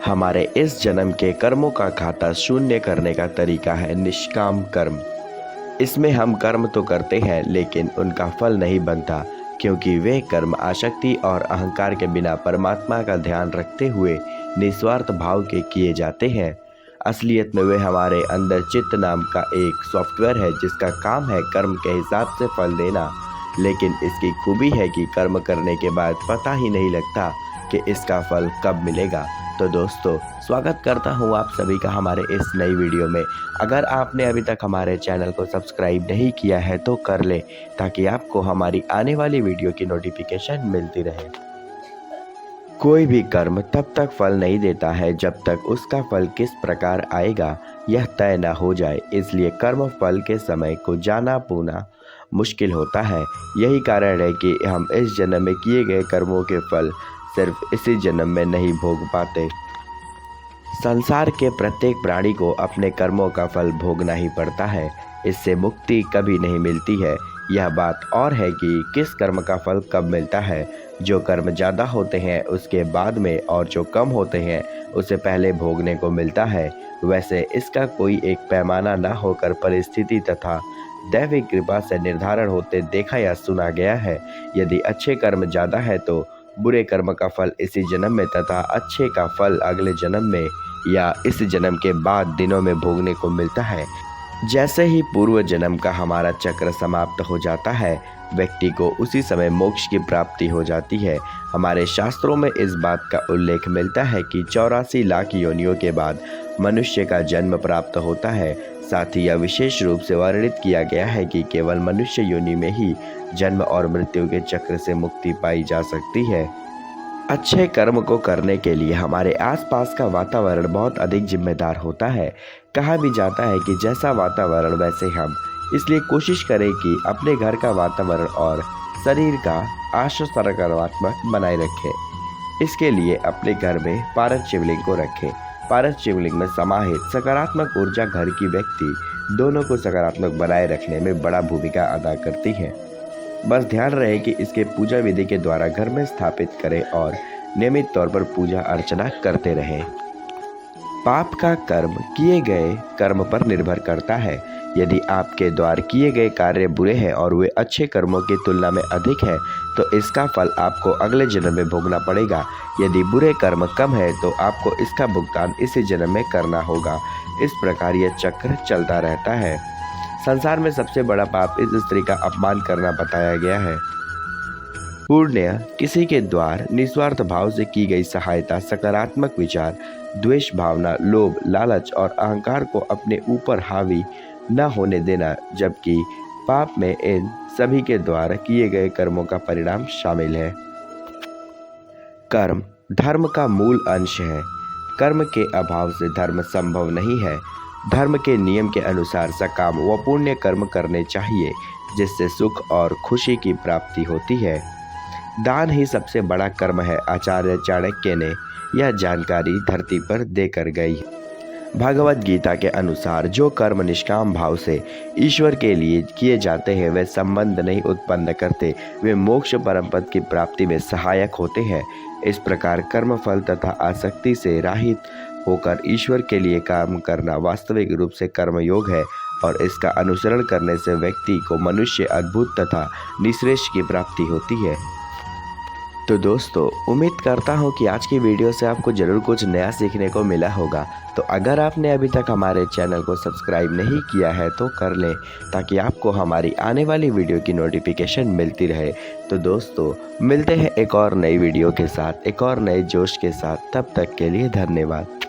हमारे इस जन्म के कर्मों का खाता शून्य करने का तरीका है निष्काम कर्म। इसमें हम कर्म तो करते हैं लेकिन उनका फल नहीं बनता, क्योंकि वे कर्म आसक्ति और अहंकार के बिना परमात्मा का ध्यान रखते हुए निस्वार्थ भाव के किए जाते हैं। असलियत में वे हमारे अंदर चित्त नाम का एक सॉफ्टवेयर है जिसका काम है कर्म के हिसाब से फल देना। लेकिन इसकी खूबी है कि कर्म करने के बाद पता ही नहीं लगता कि इसका फल कब मिलेगा। तो दोस्तों, स्वागत करता हूं आप सभी का हमारे इस नई वीडियो में। अगर आपने अभी तक हमारे चैनल को सब्सक्राइब नहीं किया है तो कर ले, ताकि आपको हमारी आने वाली वीडियो की नोटिफिकेशन मिलती रहे। कोई भी कर्म तब तक फल नहीं देता है जब तक उसका फल किस प्रकार आएगा यह तय न हो जाए। इसलिए कर्म फल के समय को जाना पूना मुश्किल होता है। यही कारण है कि हम इस जन्म में किए गए कर्मों के फल सिर्फ इसी जन्म में नहीं भोग पाते। संसार के प्रत्येक प्राणी को अपने कर्मों का फल भोगना ही पड़ता है, इससे मुक्ति कभी नहीं मिलती है। यह बात और है कि किस कर्म का फल कब मिलता है। जो कर्म ज़्यादा होते हैं उसके बाद में, और जो कम होते हैं उसे पहले भोगने को मिलता है। वैसे इसका कोई एक पैमाना न होकर परिस्थिति तथा दैविक कृपा से निर्धारण होते देखा या सुना गया है। यदि अच्छे कर्म ज़्यादा है तो बुरे कर्म का फल इसी जन्म में तथा अच्छे का फल अगले जन्म में या इस जन्म के बाद दिनों में भोगने को मिलता है। जैसे ही पूर्व जन्म का हमारा चक्र समाप्त हो जाता है, व्यक्ति को उसी समय मोक्ष की प्राप्ति हो जाती है। हमारे शास्त्रों में इस बात का उल्लेख मिलता है कि 84 लाख योनियों के बाद मनुष्य का जन्म प्राप्त होता है। साथ ही यह विशेष रूप से वर्णित किया गया है कि केवल मनुष्य योनि में ही जन्म और मृत्यु के चक्र से मुक्ति पाई जा सकती है। अच्छे कर्म को करने के लिए हमारे आसपास का वातावरण बहुत अधिक जिम्मेदार होता है। कहा भी जाता है कि जैसा वातावरण वैसे हम, इसलिए कोशिश करें कि अपने घर का वातावरण और शरीर का आशु सकारात्मक बनाए रखें। इसके लिए अपने घर में पारस शिवलिंग को रखें। पारस शिवलिंग में समाहित सकारात्मक ऊर्जा घर की व्यक्ति दोनों को सकारात्मक बनाए रखने में बड़ा भूमिका अदा करती है। बस ध्यान रहे कि इसके पूजा विधि के द्वारा घर में स्थापित करें और नियमित तौर पर पूजा अर्चना करते रहें। पाप का कर्म किए गए कर्म पर निर्भर करता है। यदि आपके द्वारा किए गए कार्य बुरे हैं और वे अच्छे कर्मों की तुलना में अधिक है तो इसका फल आपको अगले जन्म में भोगना पड़ेगा। यदि बुरे कर्म कम है तो आपको इसका भुगतान इसी जन्म में करना होगा। इस प्रकार यह चक्र चलता रहता है। संसार में सबसे बड़ा पाप इस स्त्री का अपमान करना बताया गया है। पुण्य किसी के द्वारा निस्वार्थ भाव से की गई सहायता, सकारात्मक विचार, द्वेष भावना, लोभ, लालच और अहंकार को अपने ऊपर हावी न होने देना, जबकि पाप में इन सभी के द्वारा किए गए कर्मों का परिणाम शामिल है। कर्म धर्म का मूल अंश है। कर्म के अभाव से धर्म संभव नहीं है। धर्म के नियम के अनुसार सकाम व पुण्य कर्म करने चाहिए, जिससे सुख और खुशी की प्राप्ति होती है। दान ही सबसे बड़ा कर्म है। आचार्य चाणक्य ने यह जानकारी धरती पर देकर गई। भगवत गीता के अनुसार जो कर्म निष्काम भाव से ईश्वर के लिए किए जाते हैं वे संबंध नहीं उत्पन्न करते, वे मोक्ष परम पद की प्राप्ति में सहायक होते हैं। इस प्रकार कर्म फल तथा आसक्ति से रहित होकर ईश्वर के लिए काम करना वास्तविक रूप से कर्मयोग है, और इसका अनुसरण करने से व्यक्ति को मनुष्य अद्भुत तथा निश्रेष्ठ की प्राप्ति होती है। तो दोस्तों, उम्मीद करता हूँ कि आज की वीडियो से आपको ज़रूर कुछ नया सीखने को मिला होगा। तो अगर आपने अभी तक हमारे चैनल को सब्सक्राइब नहीं किया है तो कर लें, ताकि आपको हमारी आने वाली वीडियो की नोटिफिकेशन मिलती रहे। तो दोस्तों, मिलते हैं एक और नई वीडियो के साथ, एक और नए जोश के साथ। तब तक के लिए धन्यवाद।